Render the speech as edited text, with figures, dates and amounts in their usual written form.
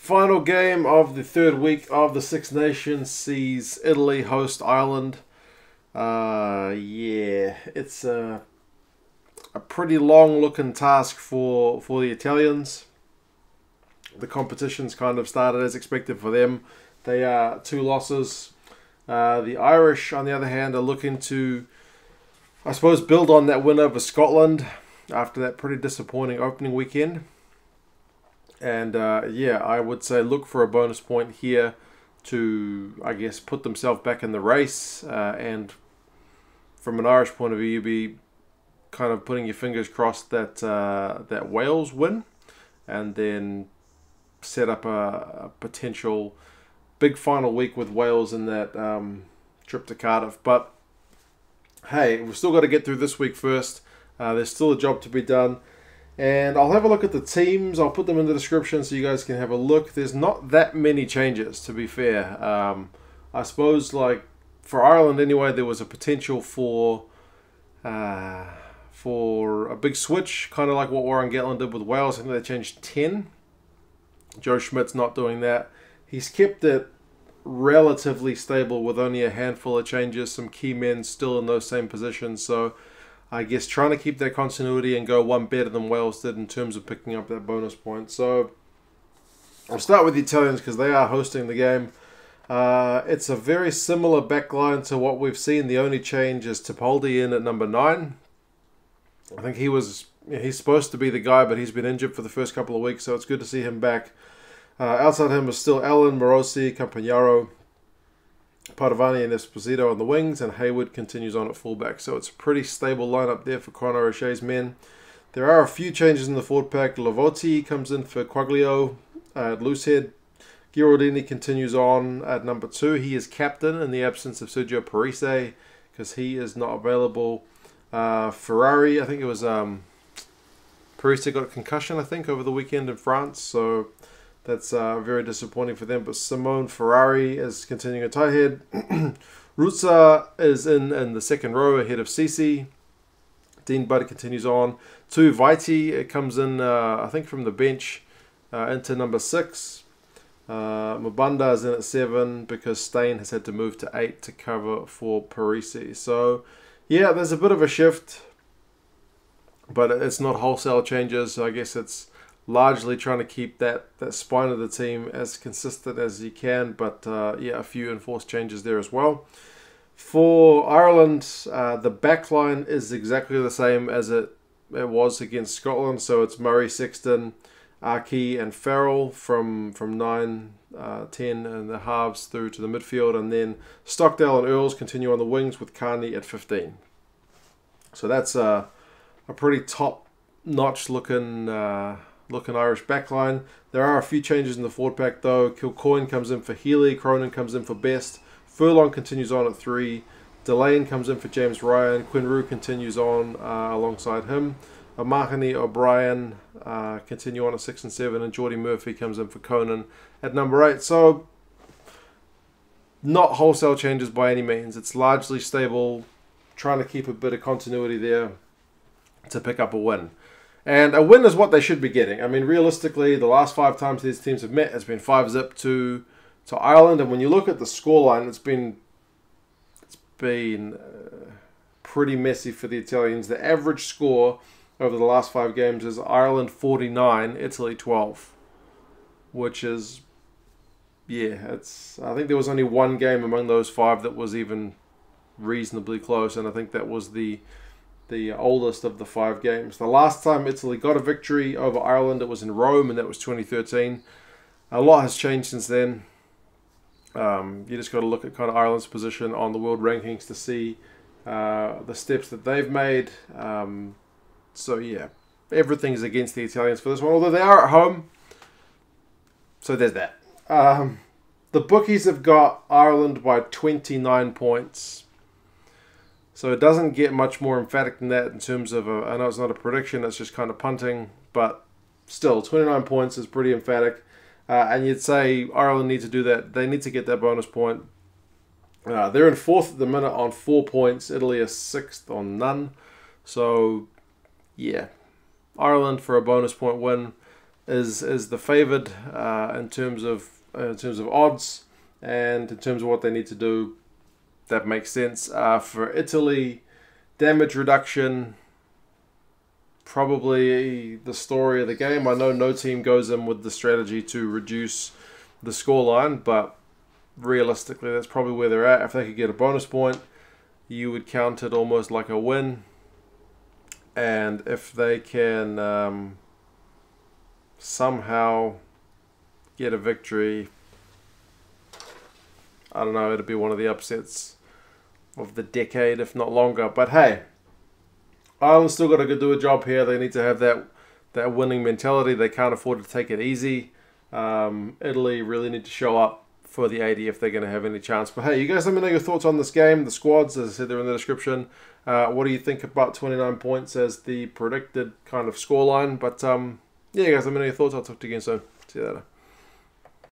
Final game of the third week of the Six Nations sees Italy host Ireland. Yeah, it's a pretty long-looking task for the Italians. The competition's kind of started as expected for them. They are 2 losses. The Irish, on the other hand, are looking to, I suppose, build on that win over Scotland after that pretty disappointing opening weekend. And yeah, I would say look for a bonus point here to, I guess, put themselves back in the race. And from an Irish point of view, you'd be kind of putting your fingers crossed that that Wales win, and then set up a potential big final week with Wales in that trip to Cardiff. But hey, we've still got to get through this week first. There's still a job to be done. And I'll have a look at the teams. I'll put them in the description so you guys can have a look. There's not that many changes, to be fair. I suppose, like, for Ireland anyway, there was a potential for a big switch, kind of like what Warren Gatland did with Wales. I think they changed 10. Joe Schmidt's not doing that. He's kept it relatively stable with only a handful of changes, some key men still in those same positions. So I guess trying to keep that continuity and go one better than Wales did in terms of picking up that bonus point. So I'll start with the Italians because they are hosting the game. It's a very similar backline to what we've seen. The only change is Tebaldi in at number 9. I think he's supposed to be the guy, but he's been injured for the first couple of weeks, so it's good to see him back. Outside him is still Allan, Morisi, Campagnaro, Padovani and Esposito on the wings, and Hayward continues on at fullback. So it's a pretty stable lineup there for Conor O'Shea's men. There are a few changes in the forward pack. Lovotti comes in for Quaglio at loosehead. Ghiraldini continues on at number 2. He is captain in the absence of Sergio Parisse because he is not available. Ferrari, I think it was Parisse got a concussion, I think, over the weekend in France. So that's very disappointing for them. But Simone Ferrari is continuing at tight head. Ruzza is in the second row ahead of Sisi. Dean Budd continues on. Tuivaiti, it comes in, I think, from the bench into number 6. Mbanda is in at 7 because Steyn has had to move to 8 to cover for Parisse. So, yeah, there's a bit of a shift, but it's not wholesale changes. So I guess it's largely trying to keep that spine of the team as consistent as you can, but yeah, a few enforced changes there as well. For Ireland, the backline is exactly the same as it was against Scotland, so it's Murray, Sexton, Archie and Farrell from 9, 10 and the halves through to the midfield, and then Stockdale and Earls continue on the wings with Carney at 15. So that's a pretty top-notch looking Irish backline. There are a few changes in the forward pack though. Kilcoyne comes in for Healy, Cronin comes in for Best, Furlong continues on at 3, Delane comes in for James Ryan, Quinrue continues on alongside him, O'Mahony, O'Brien continue on at 6 and 7, and Geordie Murphy comes in for Conan at number 8. So not wholesale changes by any means. It's largely stable, trying to keep a bit of continuity there to pick up a win. And a win is what they should be getting. I mean, realistically, the last 5 times these teams have met, it's been 5-0 to Ireland. And when you look at the scoreline, it's been pretty messy for the Italians. The average score over the last 5 games is Ireland 49, Italy 12, which is, yeah, I think there was only one game among those 5 that was even reasonably close, and I think that was the oldest of the 5 games. The last time Italy got a victory over Ireland, it was in Rome, and that was 2013. A lot has changed since then. You just got to look at kind of Ireland's position on the world rankings to see the steps that they've made. So yeah, everything's against the Italians for this one, although they are at home. So there's that. The bookies have got Ireland by 29 points. So it doesn't get much more emphatic than that in terms of, I know it's not a prediction, it's just kind of punting, but still, 29 points is pretty emphatic. And you'd say Ireland need to do that. They need to get that bonus point. They're in 4th at the minute on 4 points. Italy is 6th on none. So, yeah. Ireland for a bonus point win. is the favoured in terms of odds, and in terms of what they need to do. That makes sense. For Italy, damage reduction, probably the story of the game. I know no team goes in with the strategy to reduce the scoreline, but realistically, that's probably where they're at. If they could get a bonus point, you would count it almost like a win. And if they can somehow get a victory, I don't know, it'd be one of the upsets of the decade, if not longer. But hey, Ireland's still got to do a job here. They need to have that winning mentality. They can't afford to take it easy. Italy really need to show up for the 80 if they're going to have any chance. But hey, you guys let me know your thoughts on this game. The squads, as I said, they're in the description. What do you think about 29 points as the predicted kind of scoreline? But yeah, guys, let me know your thoughts. I'll talk to you again soon. See you later.